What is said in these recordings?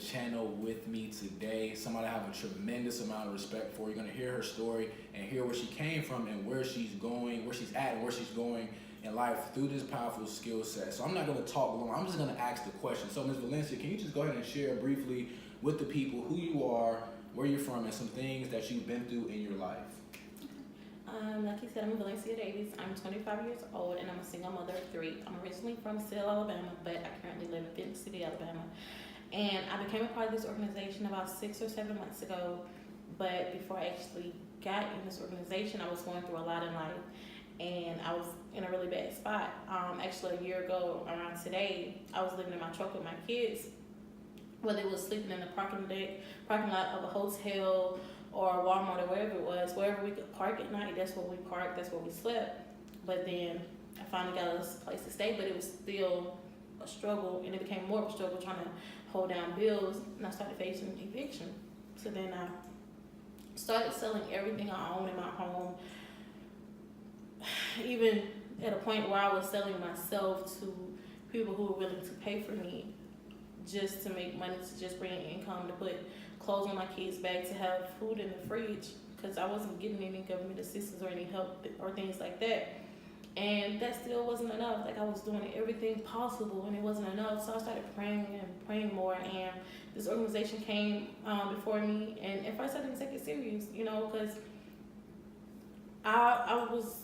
channel with me today. Somebody I have a tremendous amount of respect for. You're gonna hear her story and hear where she came from and where she's going, where she's at and where she's going in life through this powerful skill set. So I'm not gonna talk long, I'm just gonna ask the question. So Ms. Valencia, can you just go ahead and share briefly with the people who you are, where you're from, and some things that you've been through in your life? Like you said, I'm Valencia Davis. I'm 25 years old and I'm a single mother of 3. I'm originally from Selma, Alabama, but I currently live in Benton City, Alabama. And I became a part of this organization about 6 or 7 months ago. But before I actually got in this organization, I was going through a lot in life and I was in a really bad spot. Actually, a year ago around today, I was living in my truck with my kids, whether it was sleeping in the parking lot of a hotel or Walmart or wherever it was, wherever we could park at night, that's where we parked, that's where we slept. But then I finally got us a place to stay, but it was still a struggle, and it became more of a struggle trying to hold down bills, and I started facing eviction. So then I started selling everything I own in my home, even at a point where I was selling myself to people who were willing to pay for me just to make money, to just bring in income, to put clothes on my kids' back, to have food in the fridge, because I wasn't getting any government assistance or any help or things like that. And that still wasn't enough. Like, I was doing everything possible and it wasn't enough. So I started praying and praying more, and this organization came before me. And at first I didn't take it serious, because I was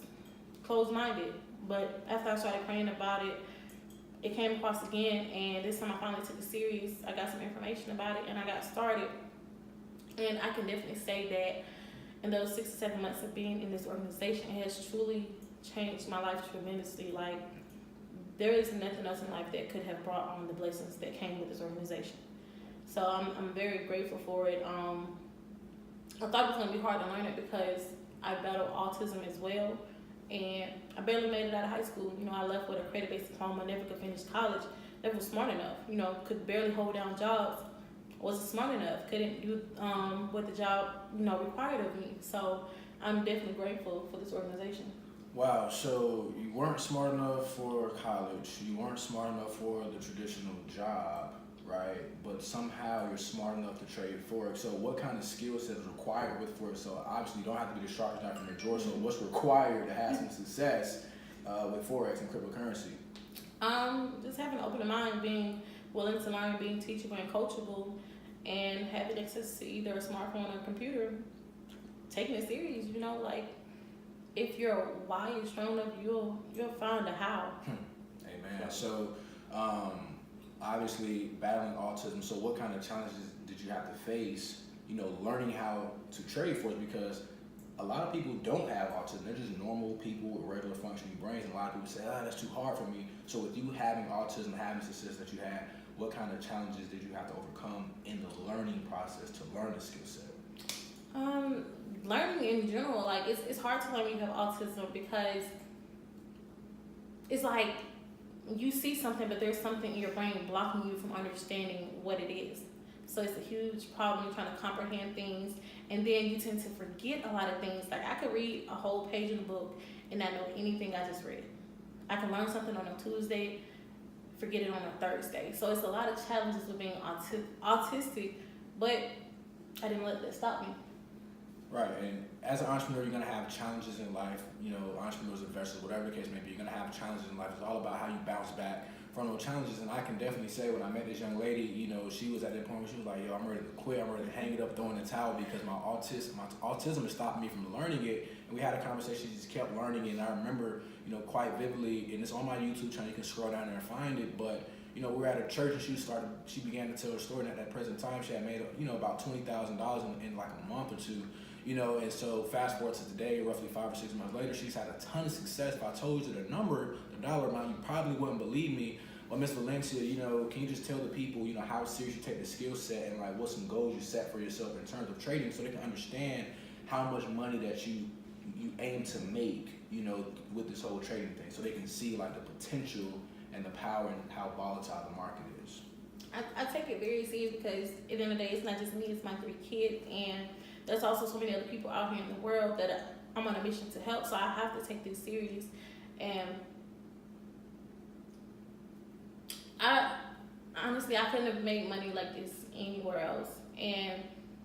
closed-minded. But after I started praying about it, it came across again, and this time I finally took it serious. I got some information about it and I got started. And I can definitely say that in those 6 to 7 months of being in this organization, it has truly changed my life tremendously. Like, there is nothing else in life that could have brought on the blessings that came with this organization. So I'm very grateful for it. I thought it was going to be hard to learn it because I battled autism as well, and I barely made it out of high school. I left with a credit-based diploma, never could finish college, never was smart enough, could barely hold down jobs, wasn't smart enough, couldn't do what the job, required of me. So I'm definitely grateful for this organization. Wow, so you weren't smart enough for college, you weren't smart enough for the traditional job, right? But somehow you're smart enough to trade Forex. So what kind of skill set is required with Forex? So obviously you don't have to be the sharpest knife in your drawer. So what's required to have some success with Forex and cryptocurrency? Just having an open mind, being willing to learn, being teachable and coachable, and having access to either a smartphone or a computer, taking it serious, like, if your why is strong enough, you'll find a how. Amen. So obviously battling autism, so what kind of challenges did you have to face, learning how to trade Forex? Because a lot of people don't have autism, they're just normal people with regular functioning brains, and a lot of people say, that's too hard for me. So with you having autism, having success that you had, what kind of challenges did you have to overcome in the learning process to learn the skill set? Learning in general, like, it's hard to learn when you have autism, because it's like you see something, but there's something in your brain blocking you from understanding what it is. So it's a huge problem. You're trying to comprehend things, and then you tend to forget a lot of things. Like, I could read a whole page in a book and not know anything I just read. I can learn something on a Tuesday, forget it on a Thursday. So it's a lot of challenges with being autistic, but I didn't let that stop me. Right, and as an entrepreneur, you're gonna have challenges in life. Entrepreneurs, investors, whatever the case may be, you're gonna have challenges in life. It's all about how you bounce back from those challenges. And I can definitely say, when I met this young lady, she was at that point where she was like, I'm ready to quit. I'm ready to hang it up, throw in the towel, because my autism is stopping me from learning it. And we had a conversation, she just kept learning it. And I remember, quite vividly, and it's on my YouTube channel, you can scroll down there and find it, but we were at a church, and she began to tell her story, and at that present time she had made about $20,000 in like a month or two. And so fast forward to today, roughly 5 or 6 months later, she's had a ton of success. If I told you the dollar amount, you probably wouldn't believe me. But Ms. Valencia, can you just tell the people, how serious you take the skill set, and like what some goals you set for yourself in terms of trading, so they can understand how much money that you aim to make, with this whole trading thing, so they can see like the potential and the power and how volatile the market is. I take it very serious, because at the end of the day, it's not just me, it's my 3 kids, and there's also so many other people out here in the world that I'm on a mission to help. So I have to take this serious, and I honestly, I couldn't have made money like this anywhere else. And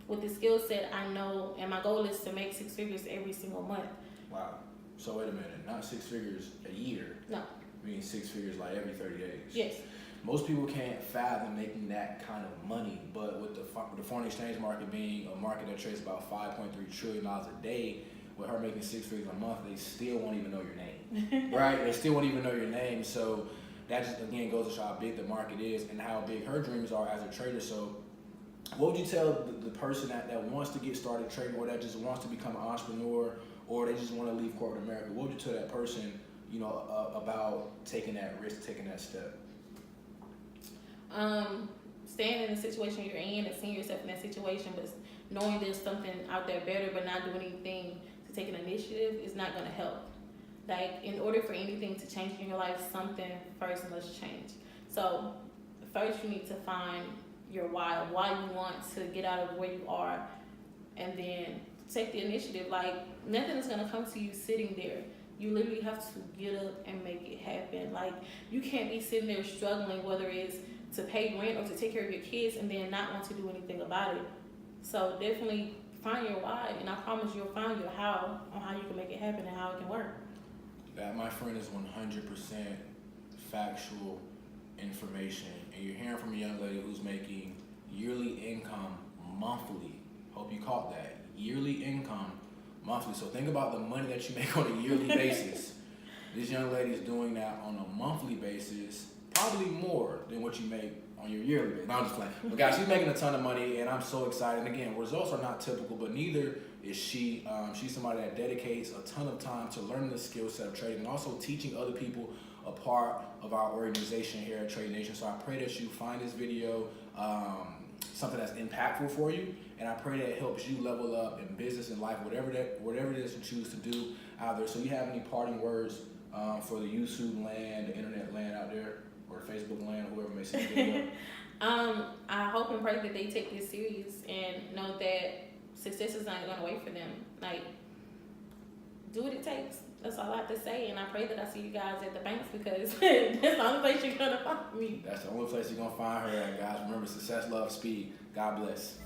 with the skill set, I know, and my goal is to make 6 figures every single month. Wow. So wait a minute, not 6 figures a year. No. I mean 6 figures like every 30 days. Yes. Most people can't fathom making that kind of money, but with the foreign exchange market being a market that trades about $5.3 trillion a day, with her making 6 figures a month, they still won't even know your name, right? They still won't even know your name. So that just again goes to show how big the market is and how big her dreams are as a trader. So what would you tell the person that wants to get started trading, or that just wants to become an entrepreneur, or they just want to leave corporate America? What would you tell that person, about taking that risk, taking that step? Staying in the situation you're in and seeing yourself in that situation, but knowing there's something out there better, but not doing anything to take an initiative is not going to help. Like, in order for anything to change in your life, something first must change. So first you need to find your why you want to get out of where you are, and then take the initiative. Like, nothing is going to come to you sitting there. You literally have to get up and make it happen. Like, you can't be sitting there struggling, whether it's to pay rent or to take care of your kids, and then not want to do anything about it. So definitely find your why, and I promise you'll find your how on how you can make it happen and how it can work. That, my friend, is 100% factual information, and you're hearing from a young lady who's making yearly income monthly. Hope you caught that. Yearly income monthly. So think about the money that you make on a yearly basis. This young lady is doing that on a monthly basis, probably more than what you make on your yearly basis. No, I'm just playing. But guys, she's making a ton of money, and I'm so excited. And again, results are not typical, but neither is she. She's somebody that dedicates a ton of time to learning the skill set of trading and also teaching other people a part of our organization here at Trade Nation. So I pray that you find this video something that's impactful for you, and I pray that it helps you level up in business and life, whatever it is you choose to do out there. So you have any parting words for the YouTube land, the internet land out there, or Facebook land, whoever may see the video? I hope and pray that they take this serious and know that success is not going to wait for them. Like, do what it takes. That's all I have to say. And I pray that I see you guys at the banks, because that's the only place you're going to find me. That's the only place you're going to find her at, guys. Remember, success, love, speed. God bless.